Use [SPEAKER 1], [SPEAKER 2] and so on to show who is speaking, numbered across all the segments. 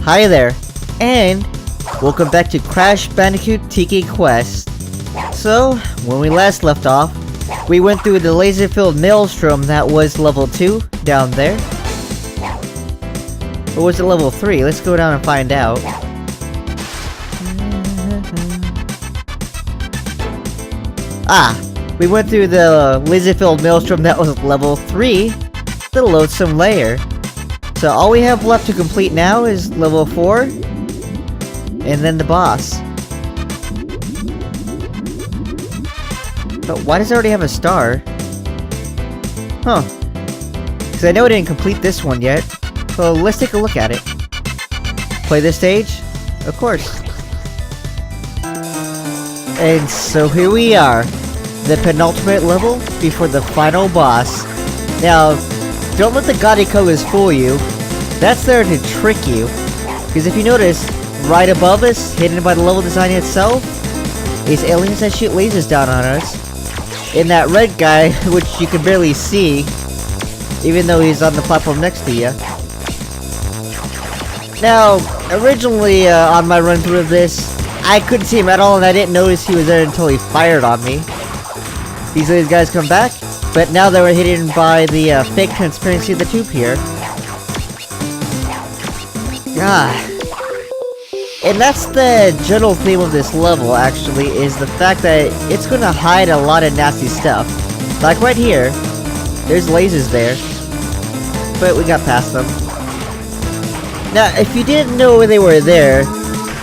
[SPEAKER 1] Hi there, and welcome back to Crash Bandicoot Tiki Quest. So, when we last left off, we went through the laser-filled maelstrom that was level 2, down there. Or was it level 3? Let's go down and find out. We went through the laser-filled maelstrom that was level 3, the loathsome layer. So all we have left to complete now is level 4, and then the boss. But why does it already have a star? Huh. Because I know I didn't complete this one yet, so let's take a look at it. Play this stage? Of course. And so here we are, the penultimate level before the final boss. Now, don't let the gaudy colors fool you. That's there to trick you. Because if you notice, right above us, hidden by the level design itself, is aliens that shoot lasers down on us. And that red guy, which you can barely see, even though he's on the platform next to you. Now, originally on my run through of this, I couldn't see him at all and I didn't notice he was there until he fired on me. These guys come back, but now they were hidden by the fake transparency of the tube here. And that's the general theme of this level, actually, is the fact that it's gonna hide a lot of nasty stuff. Like right here, there's lasers there, but we got past them. Now, if you didn't know they were there,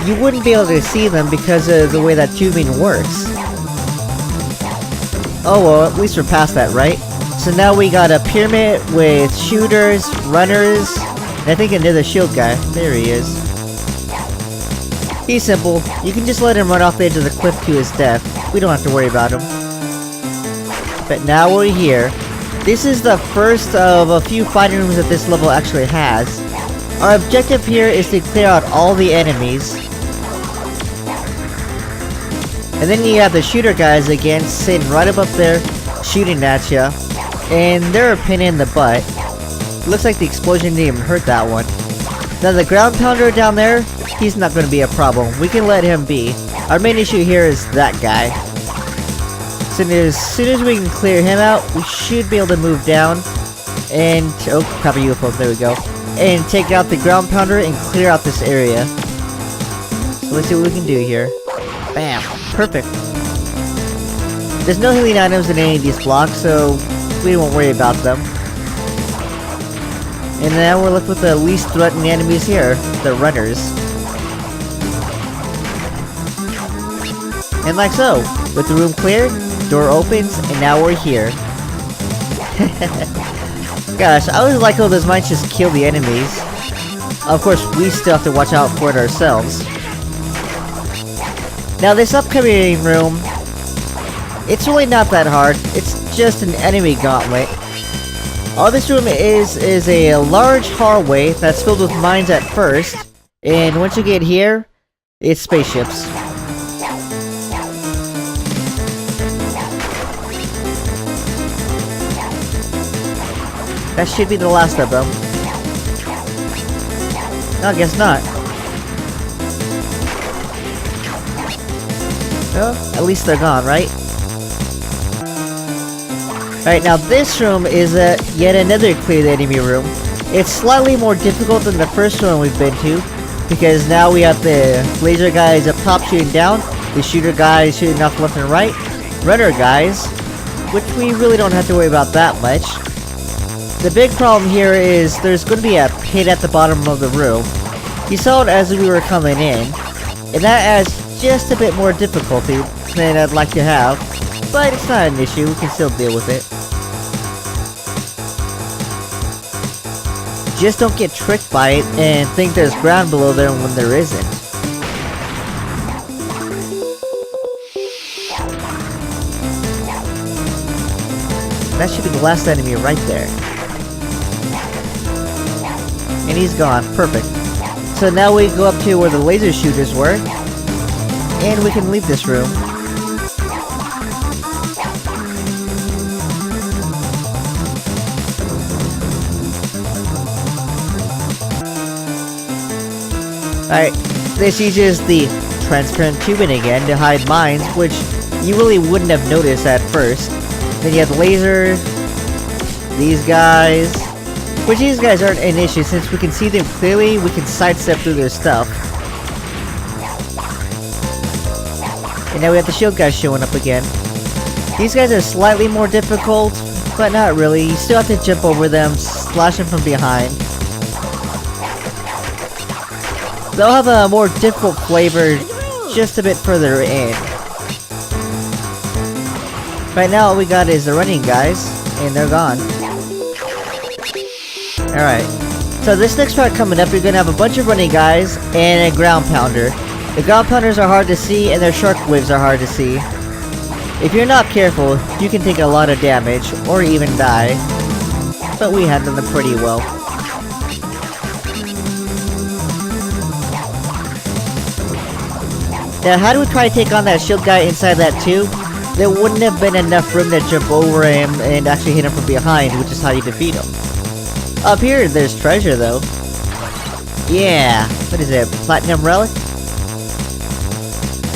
[SPEAKER 1] you wouldn't be able to see them because of the way that tubing works. Oh well, at least we're past that, right? So now we got a pyramid with shooters, runners, and I think another shield guy. There he is. He's simple. You can just let him run off the edge of the cliff to his death. We don't have to worry about him. But now we're here. This is the first of a few fighting rooms that this level actually has. Our objective here is to clear out all the enemies. And then you have the shooter guys again, sitting right up there, shooting at ya. And they're a pain in the butt. Looks like the explosion didn't even hurt that one. Now the ground pounder down there, he's not going to be a problem. We can let him be. Our main issue here is that guy. So as soon as we can clear him out, we should be able to move down. And, oh, copy UFO, there we go. And take out the ground pounder and clear out this area. So let's see what we can do here. Bam. Perfect. There's no healing items in any of these blocks, so we won't worry about them. And now we're left with the least threatening enemies here, the runners. And like so, with the room cleared, door opens, and now we're here. Gosh, I always like how those mines just kill the enemies. Of course, we still have to watch out for it ourselves. Now this upcoming room, it's really not that hard. It's just an enemy gauntlet. All this room is a large hallway that's filled with mines at first, and once you get here, it's spaceships. That should be the last of them. No, I guess not. Well, at least they're gone, right? Alright, now this room is yet another clear the enemy room. It's slightly more difficult than the first one we've been to, because now we have the laser guys up top shooting down, the shooter guys shooting off left and right, runner guys, which we really don't have to worry about that much. The big problem here is there's going to be a pit at the bottom of the room. You saw it as we were coming in, and that adds just a bit more difficulty than I'd like to have, but it's not an issue, we can still deal with it. Just don't get tricked by it and think there's ground below there when there isn't. That should be the last enemy right there. And he's gone, perfect. So now we go up to where the laser shooters were, and we can leave this room. Alright, this uses the transparent tubing again to hide mines, which you really wouldn't have noticed at first. Then you have the laser, these guys, which these guys aren't an issue since we can see them clearly, we can sidestep through their stuff. And now we have the shield guys showing up again. These guys are slightly more difficult, but not really. You still have to jump over them, slash them from behind. They'll have a more difficult flavor just a bit further in. Right now all we got is the running guys, and they're gone. Alright, so this next part coming up, you're gonna have a bunch of running guys and a ground pounder. The ground pounders are hard to see and their shark waves are hard to see. If you're not careful, you can take a lot of damage, or even die. But we handled them pretty well. Now how do we try to take on that shield guy inside that tube? There wouldn't have been enough room to jump over him and actually hit him from behind, which is how you defeat him. Up here, there's treasure though. Yeah, what is it, platinum relic?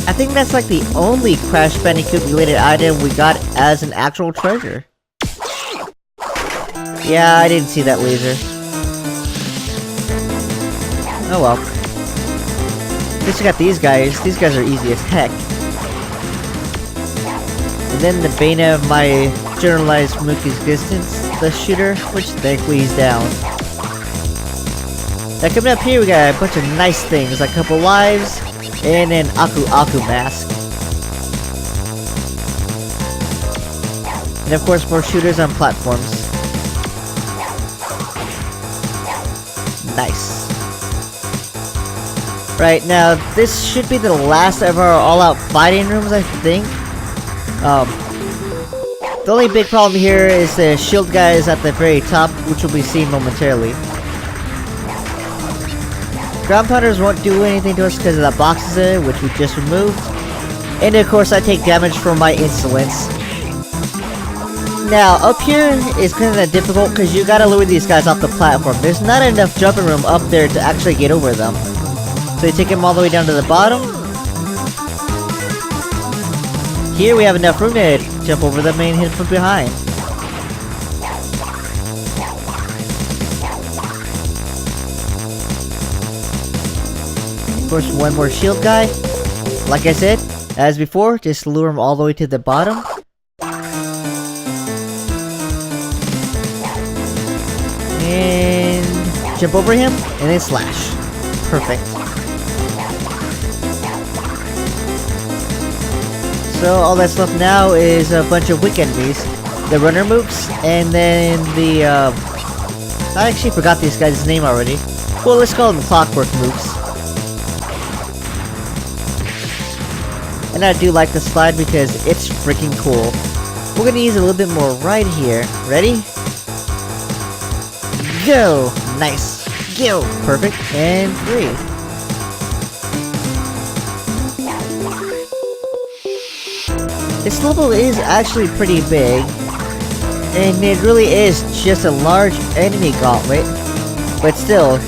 [SPEAKER 1] I think that's like the only Crash Bandicoot related item we got as an actual treasure. Yeah, I didn't see that laser. Oh well. At least we got these guys. These guys are easy as heck. And then the bane of my generalized mook existence, the shooter, which thankfully he's down. Now coming up here we got a bunch of nice things, like a couple lives, and an Aku Aku mask. And of course more shooters on platforms. Nice. Right, now this should be the last of our all-out fighting rooms, I think. The only big problem here is the shield guys at the very top, which will be seen momentarily. Ground pounders won't do anything to us because of the boxes there, which we just removed. And of course I take damage from my insolence. Now, up here is kind of difficult because you gotta lure these guys off the platform. There's not enough jumping room up there to actually get over them. So you take them all the way down to the bottom. Here we have enough room to jump over them and hit from behind. Of course, one more shield guy. Like I said, as before, just lure him all the way to the bottom. And jump over him, and then slash. Perfect. So all that's left now is a bunch of weak enemies. The runner mooks, and then the, I actually forgot this guy's name already. Well, let's call them clockwork mooks. And I do like the slide because it's freaking cool. We're gonna use a little bit more right here. Ready? Go! Nice. Go! Perfect. And 3. This level is actually pretty big, and it really is just a large enemy gauntlet, but still,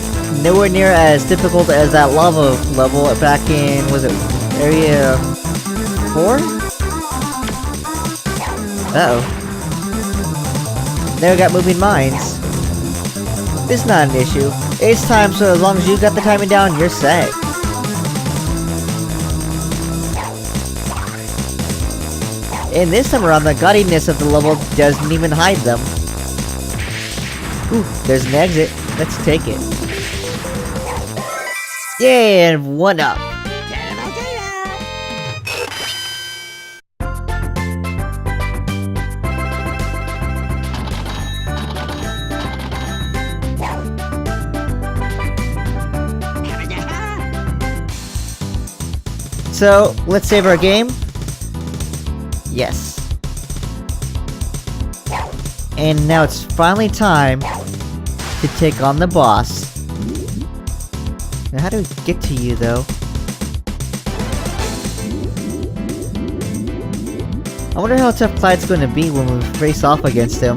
[SPEAKER 1] nowhere near as difficult as that lava level back in, was it area 4? Uh-oh. There we got moving mines. This is not an issue. It's time, so as long as you got the timing down, you're set. And this time around, the gaudiness of the level doesn't even hide them. Ooh, there's an exit. Let's take it. Yay, and 1 up. So, let's save our game. Yes. And now it's finally time to take on the boss. Now how do we get to you though? I wonder how tough Clyde's going to be when we face off against him.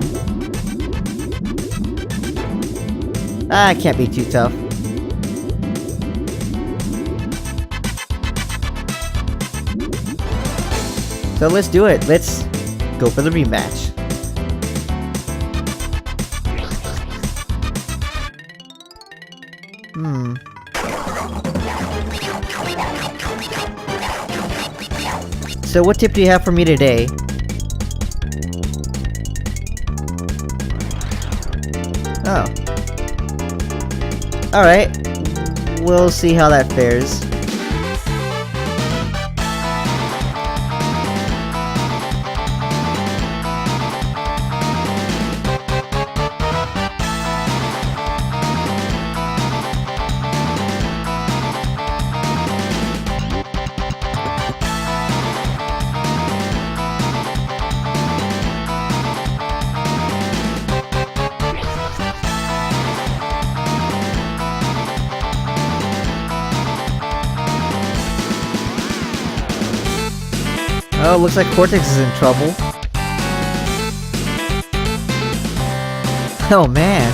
[SPEAKER 1] Ah, it can't be too tough. So let's do it. Let's go for the rematch. So what tip do you have for me today? Oh. Alright. We'll see how that fares. Oh, looks like Cortex is in trouble. Oh man.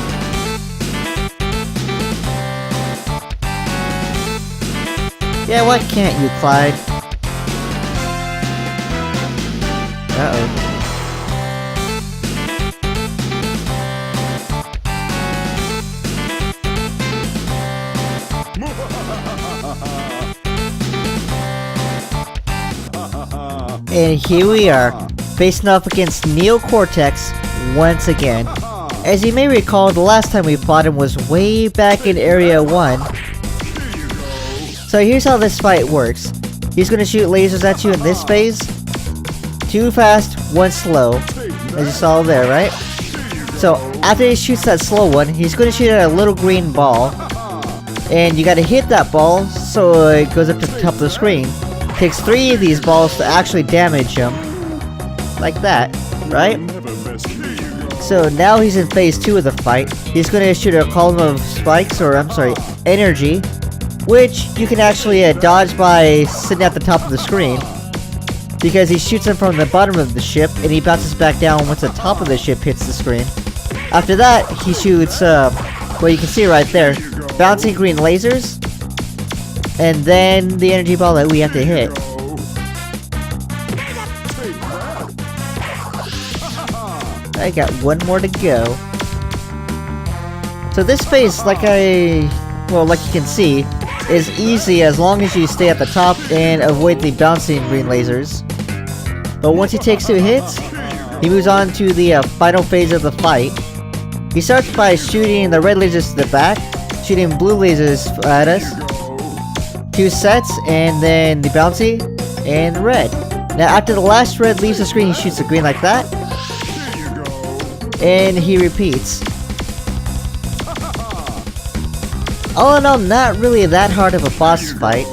[SPEAKER 1] Yeah, why can't you, Clyde? Uh-oh. And here we are, facing off against Neo Cortex once again. As you may recall, the last time we fought him was way back in Area 1. So here's how this fight works. He's gonna shoot lasers at you in this phase. 2 fast, 1 slow. As you saw there, right? So after he shoots that slow one, he's gonna shoot at a little green ball. And you gotta hit that ball so it goes up to the top of the screen. Takes 3 of these balls to actually damage him. Like that, right? So now he's in phase 2 of the fight. He's gonna shoot a column of spikes, or I'm sorry, energy, which you can actually dodge by sitting at the top of the screen. Because he shoots them from the bottom of the ship, and he bounces back down once the top of the ship hits the screen. After that, he shoots, well, you can see right there, bouncing green lasers, and then the energy ball that we have to hit. I got one more to go. So this phase, like you can see, is easy as long as you stay at the top and avoid the bouncing green lasers. But once he takes 2 hits, he moves on to the final phase of the fight. He starts by shooting the red lasers to the back, shooting blue lasers at us, 2 sets, and then the bouncy, and red. Now after the last red leaves the screen, he shoots the green like that, and he repeats. All in all, not really that hard of a boss fight.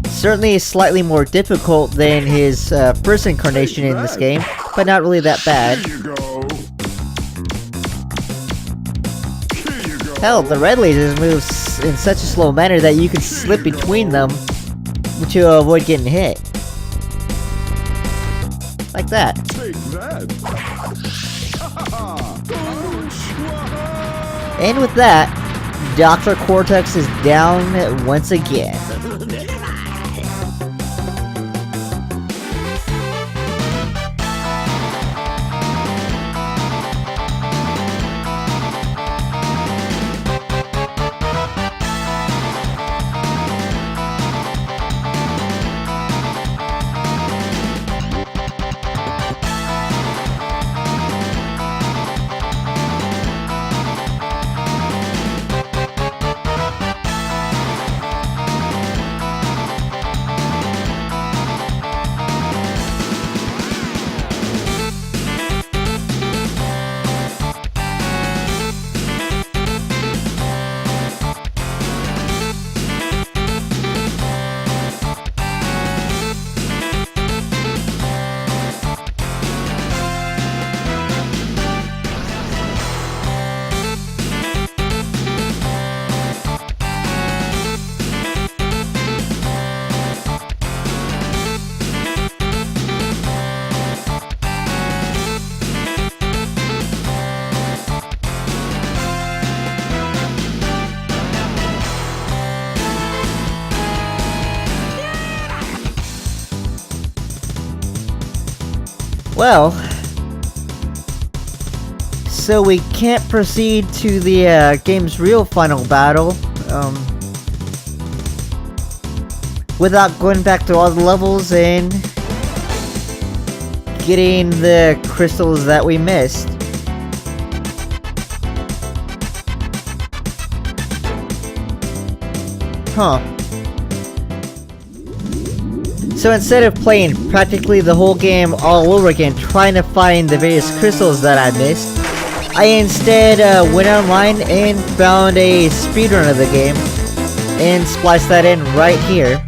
[SPEAKER 1] Certainly slightly more difficult than his first incarnation in this game, but not really that bad. Hell, the red lasers move in such a slow manner that you can slip between them to avoid getting hit. Like that. And with that, Dr. Cortex is down once again. Well, so we can't proceed to the game's real final battle without going back to all the levels and getting the crystals that we missed. Huh. So instead of playing practically the whole game all over again trying to find the various crystals that I missed, I instead went online and found a speedrun of the game and spliced that in right here.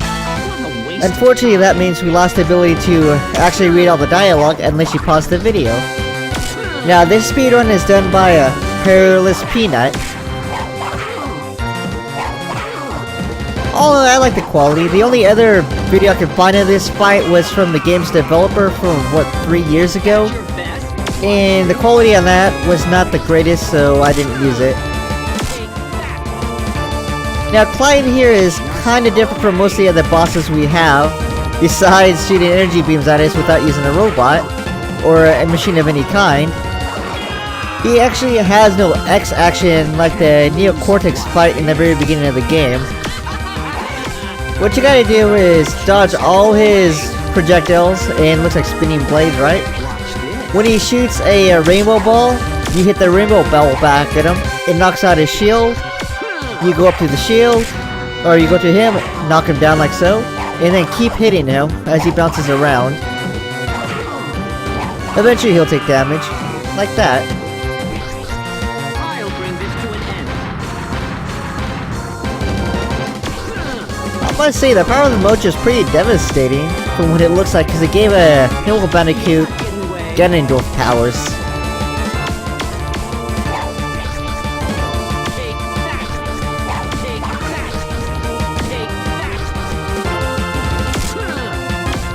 [SPEAKER 1] Unfortunately, that means we lost the ability to actually read all the dialogue unless you pause the video. Now, this speedrun is done by a Hairless Peanut. Although I like the quality, the only other video I could find of this fight was from the game's developer from, what, 3 years ago? And the quality on that was not the greatest, so I didn't use it. Now, Clyde here is kinda different from most of the other bosses we have, besides shooting energy beams at us without using a robot, or a machine of any kind. He actually has no X action like the Neocortex fight in the very beginning of the game. What you gotta do is dodge all his projectiles, and looks like spinning blades, right? When he shoots a rainbow ball, you hit the rainbow ball back at him, it knocks out his shield, you go up to the shield, or you go to him, knock him down like so, and then keep hitting him as he bounces around. Eventually he'll take damage, like that.
[SPEAKER 2] I'll bring this to an end.
[SPEAKER 1] I must say, the power of the Mojo is pretty devastating from what it looks like, because it gave a Hill Bandicoot Ganondorf powers.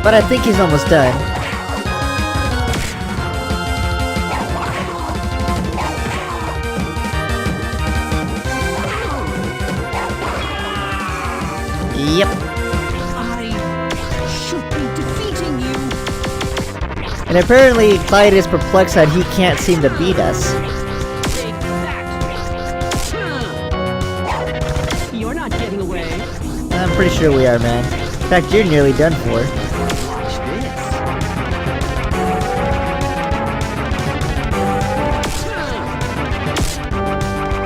[SPEAKER 1] But I think he's almost done. Yep.
[SPEAKER 2] I should be defeating you.
[SPEAKER 1] And apparently Clyde is perplexed that he can't seem to beat us.
[SPEAKER 2] Take that. You're not getting away.
[SPEAKER 1] I'm pretty sure we are, man. In fact, you're nearly done for.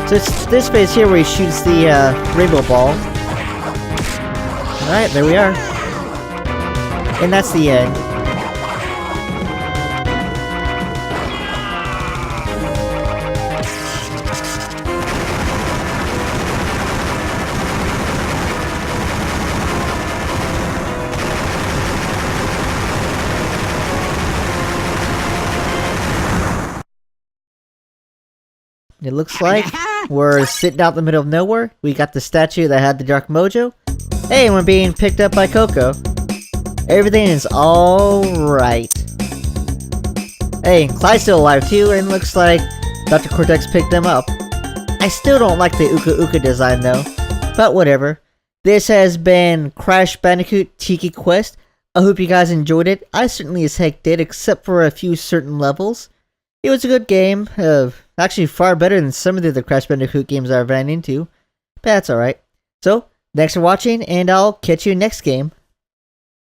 [SPEAKER 1] So it's this phase here where he shoots the rainbow ball. Alright, there we are. And that's the end. It looks like we're sitting out in the middle of nowhere. We got the statue that had the Dark Mojo. Hey, we're being picked up by Coco. Everything is alright. Hey, Clyde's still alive too, and looks like Dr. Cortex picked them up. I still don't like the Uka Uka design though, but whatever. This has been Crash Bandicoot Tiki Quest. I hope you guys enjoyed it. I certainly as heck did, except for a few certain levels. It was a good game, actually far better than some of the other Crash Bandicoot games I've ran into, but that's alright. So, thanks for watching, and I'll catch you next game.